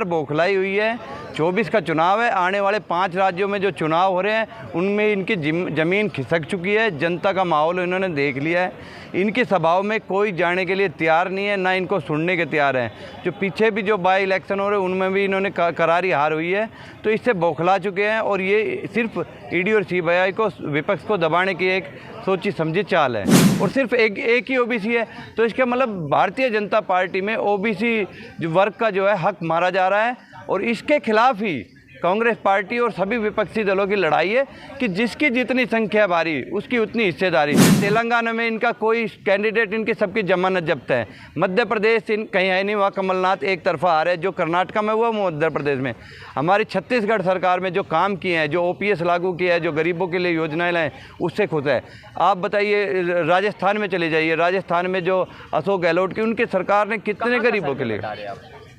बौखलाई हुई है। 24 का चुनाव है, आने वाले 5 राज्यों में जो चुनाव हो रहे हैं उनमें इनकी ज़मीन खिसक चुकी है। जनता का माहौल इन्होंने देख लिया है। इनकी सभाओं में कोई जाने के लिए तैयार नहीं है, ना इनको सुनने के तैयार हैं। जो पीछे भी जो बाई इलेक्शन हो रहे हैं उनमें भी इन्होंने करारी हार हुई है, तो इससे बौखला चुके हैं। और ये सिर्फ ईडी और सीबीआई को, विपक्ष को दबाने की एक सोची समझी चाल है। और सिर्फ एक ही ओबीसी है, तो इसका मतलब भारतीय जनता पार्टी में ओबीसी जो वर्ग का जो है हक मारा जा रहा है। और इसके खिलाफ ही कांग्रेस पार्टी और सभी विपक्षी दलों की लड़ाई है कि जिसकी जितनी संख्या भारी उसकी उतनी हिस्सेदारी। तेलंगाना में इनका कोई कैंडिडेट, इनकी सबकी जमानत जब्त है। मध्य प्रदेश कहीं है नहीं, वहाँ कमलनाथ एक तरफा आ रहे हैं। जो कर्नाटका में हुआ मध्य प्रदेश में, हमारी छत्तीसगढ़ सरकार में जो काम किए हैं, जो ओपीएस लागू किया है, जो गरीबों के लिए योजनाएं लाएँ, उससे खुश है। आप बताइए राजस्थान में चले जाइए, राजस्थान में जो अशोक गहलोत की उनकी सरकार ने कितने गरीबों के लिए,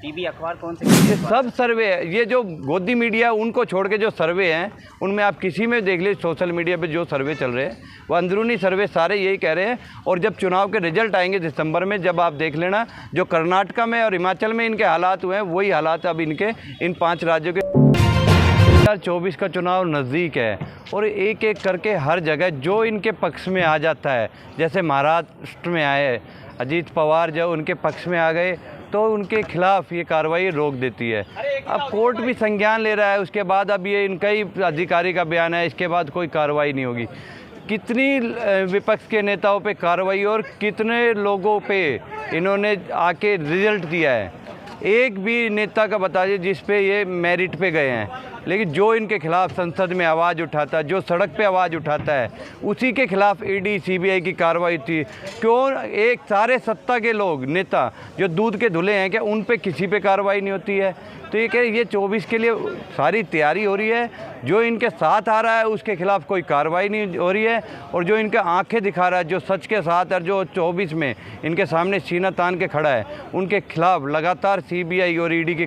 टीवी अखबार कौन से, ये सब सर्वे है। ये जो गोदी मीडिया उनको छोड़ के जो सर्वे हैं उनमें आप किसी में देख लीजिए, सोशल मीडिया पे जो सर्वे चल रहे हैं वो अंदरूनी सर्वे सारे यही कह रहे हैं। और जब चुनाव के रिजल्ट आएंगे दिसंबर में, जब आप देख लेना जो कर्नाटका में और हिमाचल में इनके हालात हुए हैं वही हालात अब इनके इन 5 राज्यों के। 2024 का चुनाव नज़दीक है और एक एक करके हर जगह जो इनके पक्ष में आ जाता है, जैसे महाराष्ट्र में आए अजीत पवार, जब उनके पक्ष में आ गए तो उनके खिलाफ ये कार्रवाई रोक देती है। अब कोर्ट भी संज्ञान ले रहा है, उसके बाद अब ये इनका ही अधिकारी का बयान है, इसके बाद कोई कार्रवाई नहीं होगी। कितनी विपक्ष के नेताओं पे कार्रवाई और कितने लोगों पे इन्होंने आके रिजल्ट दिया है, एक भी नेता का बता दीजिए जिस पे ये मेरिट पे गए हैं। लेकिन जो इनके खिलाफ संसद में आवाज़ उठाता है, जो सड़क पे आवाज़ उठाता है, उसी के खिलाफ ईडी सीबीआई की कार्रवाई थी। क्यों एक सारे सत्ता के लोग, नेता जो दूध के धुले हैं, क्या उन पे किसी पे कार्रवाई नहीं होती है? तो ये कह, ये 24 के लिए सारी तैयारी हो रही है। जो इनके साथ आ रहा है उसके खिलाफ कोई कार्रवाई नहीं हो रही है, और जो इनके आंखें दिखा रहा है, जो सच के साथ और जो 24 में इनके सामने सीना तान के खड़ा है, उनके खिलाफ लगातार सीबीआई और ईडी के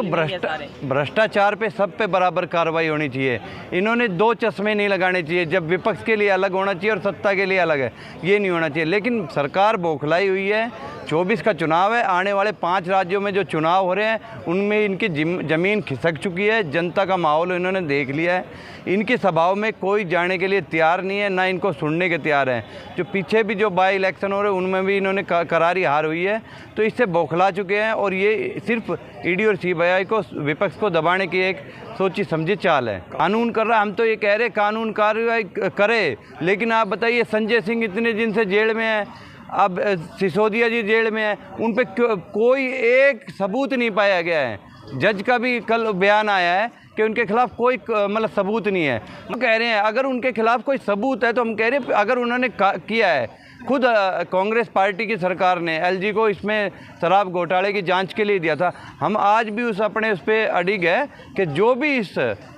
भ्रष्टाचार पे सब पे बराबर कार्रवाई होनी चाहिए। इन्होंने 2 चश्मे नहीं लगाने चाहिए, जब विपक्ष के लिए अलग होना चाहिए और सत्ता के लिए अलग है, ये नहीं होना चाहिए। लेकिन सरकार बौखलाई हुई है। 24 का चुनाव है, आने वाले 5 राज्यों में जो चुनाव हो रहे हैं उनमें इनकी ज़मीन खिसक चुकी है। जनता का माहौल इन्होंने देख लिया है। इनकी सभाओं में कोई जाने के लिए तैयार नहीं है, ना इनको सुनने के तैयार हैं। जो पीछे भी जो बाई इलेक्शन हो रहे हैं उनमें भी इन्होंने करारी हार हुई है, तो इससे बौखला चुके हैं। और ये सिर्फ ईडी और सीबीआई को, विपक्ष को दबाने की एक सोची समझी चाल है। कानून कर रहा, हम तो ये कह रहे कानून कार्रवाई करे, लेकिन आप बताइए संजय सिंह इतने दिन से जेल में है, अब सिसोदिया जी जेल में है, उन पे कोई एक सबूत नहीं पाया गया है। जज का भी कल बयान आया है कि उनके खिलाफ कोई मतलब सबूत नहीं है। हम कह रहे हैं अगर उनके खिलाफ कोई सबूत है तो हम कह रहे हैं अगर उन्होंने किया है, खुद कांग्रेस पार्टी की सरकार ने एलजी को इसमें शराब घोटाले की जांच के लिए दिया था। हम आज भी उस पे अडिग है कि जो भी इस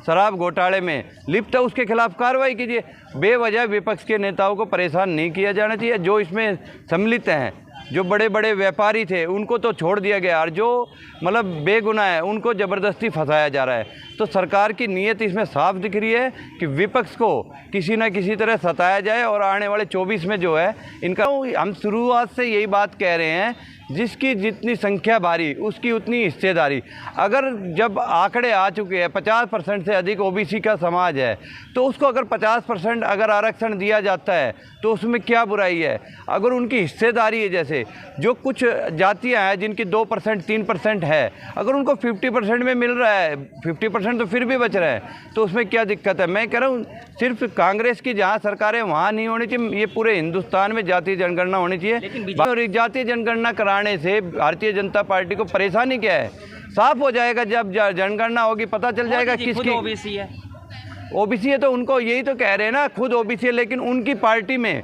शराब घोटाले में लिप्त है उसके खिलाफ कार्रवाई कीजिए। बेवजह विपक्ष के नेताओं को परेशान नहीं किया जाना चाहिए। जो इसमें सम्मिलित हैं, जो बड़े बड़े व्यापारी थे उनको तो छोड़ दिया गया, और जो मतलब बेगुनाह है उनको ज़बरदस्ती फंसाया जा रहा है। तो सरकार की नीयत इसमें साफ दिख रही है कि विपक्ष को किसी न किसी तरह सताया जाए। और आने वाले 24 में जो है इनका, हम शुरुआत से यही बात कह रहे हैं, जिसकी जितनी संख्या भारी उसकी उतनी हिस्सेदारी। अगर जब आंकड़े आ चुके हैं 50% से अधिक ओबीसी का समाज है, तो उसको अगर 50% अगर आरक्षण दिया जाता है तो उसमें क्या बुराई है? अगर उनकी हिस्सेदारी है, जैसे जो कुछ जातियां हैं जिनकी 2% 3% है, अगर उनको 50% में मिल रहा है, 50% तो फिर भी बच रहा है, तो उसमें क्या दिक्कत है? मैं कह रहा हूँ सिर्फ कांग्रेस की जहाँ सरकार है वहाँ नहीं होनी चाहिए, ये पूरे हिंदुस्तान में जातीय जनगणना होनी चाहिए। और जातीय जनगणना कराने से भारतीय जनता पार्टी को परेशानी क्या है? साफ हो जाएगा, जब जनगणना होगी पता चल जाएगा किसकी ओबीसी है। ओबीसी है तो उनको यही तो कह रहे हैं ना, खुद ओबीसी है, लेकिन उनकी पार्टी में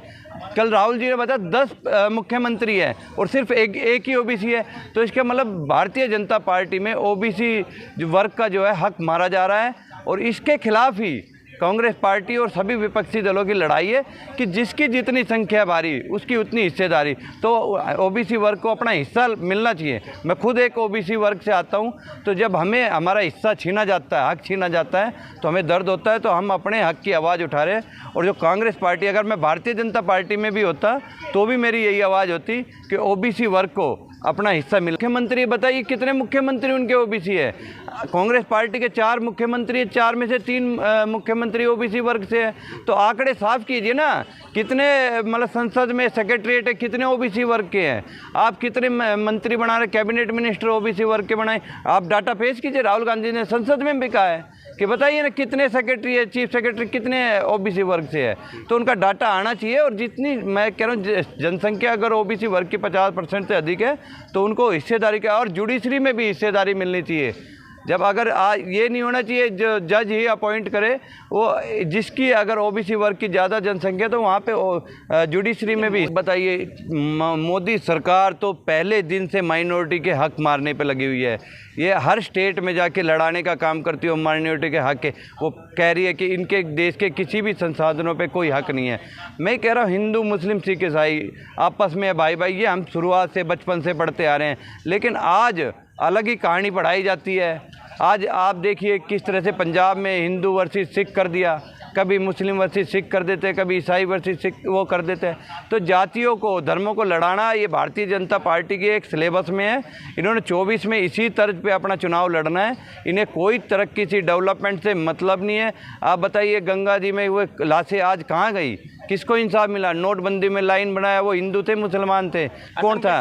कल राहुल जी ने बताया 10 मुख्यमंत्री हैं और सिर्फ एक ही ओबीसी है। तो इसका मतलब भारतीय जनता पार्टी में ओबीसी वर्ग का जो है हक मारा जा रहा है। और इसके खिलाफ ही कांग्रेस पार्टी और सभी विपक्षी दलों की लड़ाई है कि जिसकी जितनी संख्या भारी उसकी उतनी हिस्सेदारी। तो ओबीसी वर्ग को अपना हिस्सा मिलना चाहिए। मैं खुद एक ओबीसी वर्ग से आता हूं, तो जब हमें हमारा हिस्सा छीना जाता है, हक छीना जाता है, तो हमें दर्द होता है। तो हम अपने हक की आवाज़ उठा रहे हैं। और जो कांग्रेस पार्टी, अगर मैं भारतीय जनता पार्टी में भी होता तो भी मेरी यही आवाज़ होती कि ओबीसी वर्ग को अपना हिस्सा मिले। मुख्यमंत्री बताइए कितने मुख्यमंत्री उनके ओबीसी है? कांग्रेस पार्टी के 4 मुख्यमंत्री, 4 में से 3 मुख्यमंत्री ओबीसी वर्ग से है। तो आंकड़े साफ कीजिए ना, कितने मतलब संसद में सेक्रेटरीट है कितने ओबीसी वर्ग के हैं? आप कितने मंत्री बना रहे, कैबिनेट मिनिस्टर ओबीसी वर्ग के बनाए? आप डाटा पेश कीजिए। राहुल गांधी ने संसद में भी कहा है कि बताइए ना कितने सेक्रेटरी है, चीफ सेक्रेटरी कितने ओबीसी वर्ग से है। तो उनका डाटा आना चाहिए। और जितनी मैं कह रहा हूँ जनसंख्या अगर ओबीसी वर्ग की 50% से अधिक है तो उनको हिस्सेदारी का, और जुडिशरी में भी हिस्सेदारी मिलनी चाहिए। जब अगर ये नहीं होना चाहिए जो जज ही अपॉइंट करे, वो जिसकी अगर ओबीसी वर्ग की ज़्यादा जनसंख्या तो वहाँ पे जुडिशरी में भी। बताइए, मोदी सरकार तो पहले दिन से माइनॉरिटी के हक मारने पे लगी हुई है। ये हर स्टेट में जाके लड़ाने का काम करती है माइनॉरिटी के हक के। वो कह रही है कि इनके देश के किसी भी संसाधनों पे कोई हक नहीं है। मैं कह रहा हूँ हिंदू मुस्लिम सिख ईसाई आपस में भाई भाई, ये हम शुरुआत से बचपन से पढ़ते आ रहे हैं। लेकिन आज अलग ही कहानी पढ़ाई जाती है। आज आप देखिए किस तरह से पंजाब में हिंदू वर्सेस सिख कर दिया, कभी मुस्लिम वर्सेस सिख कर देते हैं, कभी ईसाई वर्सेस सिख वो कर देते हैं। तो जातियों को, धर्मों को लड़ाना ये भारतीय जनता पार्टी के एक सिलेबस में है। इन्होंने 24 में इसी तर्ज पे अपना चुनाव लड़ना है। इन्हें कोई तरक्की सी डेवलपमेंट से मतलब नहीं है। आप बताइए गंगा जी में वो लाशें आज कहाँ गई? किसको इंसाफ मिला? नोटबंदी में लाइन बनाया वो हिंदू थे मुसलमान थे, कौन था?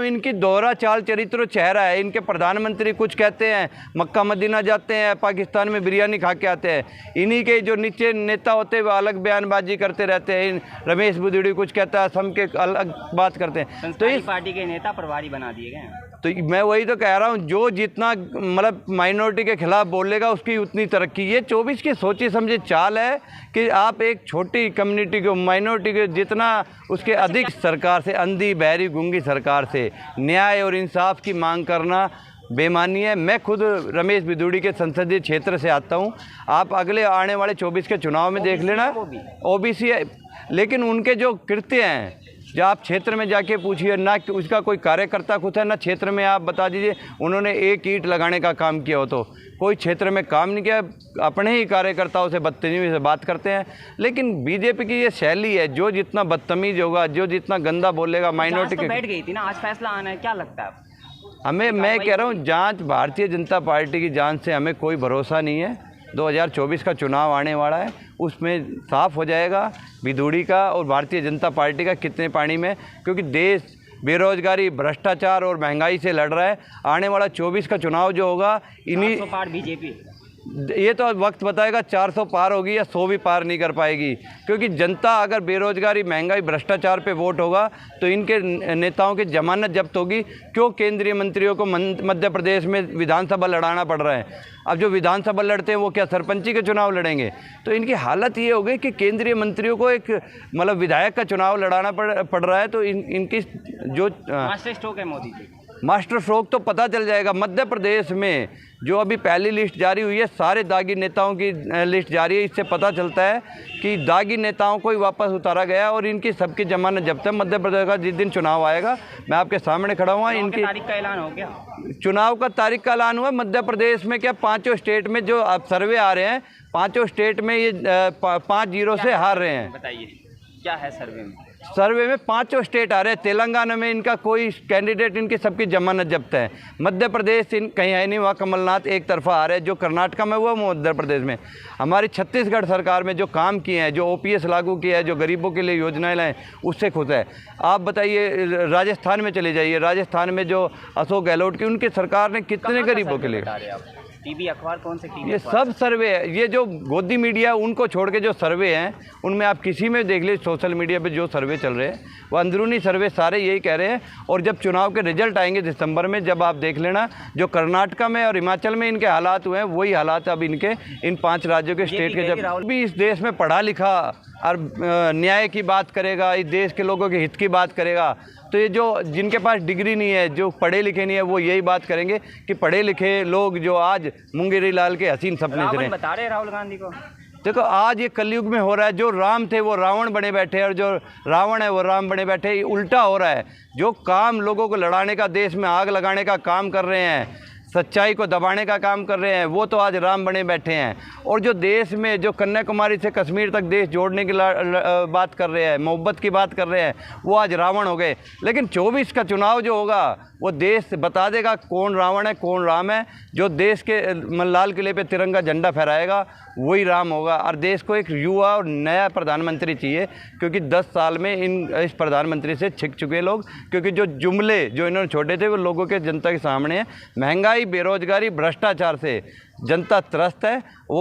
इनकी दोहरा चाल चरित्र चेहरा है। इनके प्रधानमंत्री कुछ कहते हैं, मक्का मदीना जाते हैं, पाकिस्तान में बिरयानी खा के आते हैं। इन्हीं के जो नीचे नेता होते हैं वो अलग बयानबाजी करते रहते हैं। रमेश बुदुड़ी कुछ कहता है, सम के अलग बात करते हैं। तो इस पार्टी के नेता प्रभारी बना दिए गए। तो मैं वही तो कह रहा हूँ, जो जितना मतलब माइनॉरिटी के खिलाफ बोलेगा उसकी उतनी तरक्की। ये 24 की सोची समझी चाल है कि आप एक छोटी कम्युनिटी को, माइनॉरिटी को जितना उसके अधिक सरकार से, अंधी बहरी गूंगी सरकार से न्याय और इंसाफ की मांग करना बेमानी है। मैं खुद रमेश बिदुड़ी के संसदीय क्षेत्र से आता हूँ। आप अगले आने वाले 24 के चुनाव में देख लेना, ओबीसी है, लेकिन उनके जो कृत्य हैं, जब आप क्षेत्र में जाके पूछिए ना, उसका कोई कार्यकर्ता खुद है ना क्षेत्र में आप बता दीजिए उन्होंने एक ईंट लगाने का काम किया हो। तो कोई क्षेत्र में काम नहीं किया, अपने ही कार्यकर्ताओं से बदतमीजी से बात करते हैं। लेकिन बीजेपी की ये शैली है, जो जितना बदतमीज होगा, जो जितना गंदा बोलेगा माइनॉरिटी के। बैठ गई थी ना, आज फैसला आना है, क्या लगता है हमें? मैं कह रहा हूँ जांच, भारतीय जनता पार्टी की जांच से हमें कोई भरोसा नहीं है। 2024 का चुनाव आने वाला है, उसमें साफ हो जाएगा बिदुड़ी का और भारतीय जनता पार्टी का कितने पानी में, क्योंकि देश बेरोजगारी, भ्रष्टाचार और महंगाई से लड़ रहा है। आने वाला 24 का चुनाव जो होगा, इन्हीं पार बीजेपी, ये तो वक्त बताएगा 400 पार होगी या 100 भी पार नहीं कर पाएगी। क्योंकि जनता अगर बेरोजगारी, महंगाई, भ्रष्टाचार पे वोट होगा तो इनके नेताओं की जमानत जब्त होगी। क्यों केंद्रीय मंत्रियों को मध्य प्रदेश में विधानसभा लड़ाना पड़ रहा है? अब जो विधानसभा लड़ते हैं वो क्या सरपंची के चुनाव लड़ेंगे? तो इनकी हालत ये हो गई कि केंद्रीय मंत्रियों को एक मतलब विधायक का चुनाव लड़ाना पड़ रहा है। तो इनकी जो मास्टर स्ट्रोक है मोदी जी, मास्टर स्ट्रोक तो पता चल जाएगा। मध्य प्रदेश में जो अभी पहली लिस्ट जारी हुई है, सारे दागी नेताओं की लिस्ट जारी है। इससे पता चलता है कि दागी नेताओं को ही वापस उतारा गया और इनकी सबकी जमानत जब्त है। मध्य प्रदेश का जिस दिन चुनाव आएगा, मैं आपके सामने खड़ा हुआ, इनकी तारीख का ऐलान हो गया। चुनाव का तारीख का ऐलान हुआ। मध्य प्रदेश में क्या 5 स्टेट में जो अब सर्वे आ रहे हैं, 5 स्टेट में ये 5-0 से हार रहे हैं। बताइए क्या है सर्वे में? सर्वे में 5 स्टेट आ रहे हैं। तेलंगाना में इनका कोई कैंडिडेट, इनकी सबकी जमानत जब्त है। मध्य प्रदेश कहीं है नहीं, वहाँ कमलनाथ एक तरफा आ रहे हैं। जो कर्नाटका में हुआ वो मध्य प्रदेश में। हमारी छत्तीसगढ़ सरकार में जो काम किए हैं, जो ओपीएस लागू किया है, जो गरीबों के लिए योजनाएं लाएँ, उससे खुश है। आप बताइए राजस्थान में चले जाइए, राजस्थान में जो अशोक गहलोत की उनकी सरकार ने कितने गरीबों के लिए। टीवी अखबार कौन से टीवी? ये सब सर्वे है। ये जो गोदी मीडिया उनको छोड़ के जो सर्वे हैं, उनमें आप किसी में देख लीजिए, सोशल मीडिया पे जो सर्वे चल रहे हैं वो अंदरूनी सर्वे सारे यही कह रहे हैं। और जब चुनाव के रिजल्ट आएंगे दिसंबर में, जब आप देख लेना जो कर्नाटका में और हिमाचल में इनके हालात हुए हैं, वही हालात अब इनके इन 5 राज्यों के स्टेट के। जब भी इस देश में पढ़ा लिखा और न्याय की बात करेगा, इस देश के लोगों के हित की बात करेगा, तो ये जो जिनके पास डिग्री नहीं है, जो पढ़े लिखे नहीं है, वो यही बात करेंगे कि पढ़े लिखे लोग जो आज मुंगेरी लाल के हसीन सपने से बता रहे राहुल गांधी को। देखो आज ये कलयुग में हो रहा है, जो राम थे वो रावण बने बैठे हैं और जो रावण है वो राम बने बैठे हैं। उल्टा हो रहा है। जो काम लोगों को लड़ाने का, देश में आग लगाने का काम कर रहे हैं, सच्चाई को दबाने का काम कर रहे हैं, वो तो आज राम बने बैठे हैं। और जो देश में जो कन्याकुमारी से कश्मीर तक देश जोड़ने की बात कर रहे हैं, मोहब्बत की बात कर रहे हैं, वो आज रावण हो गए। लेकिन 24 का चुनाव जो होगा वो देश बता देगा कौन रावण है कौन राम है। जो देश के लाल किले पे तिरंगा झंडा फहराएगा वही राम होगा। और देश को एक युवा और नया प्रधानमंत्री चाहिए, क्योंकि 10 साल में इस प्रधानमंत्री से छिक चुके लोग, क्योंकि जो जुमले जो इन्होंने छोड़े थे वो लोगों के जनता के सामने है। महंगाई, बेरोजगारी, भ्रष्टाचार से जनता त्रस्त है। वो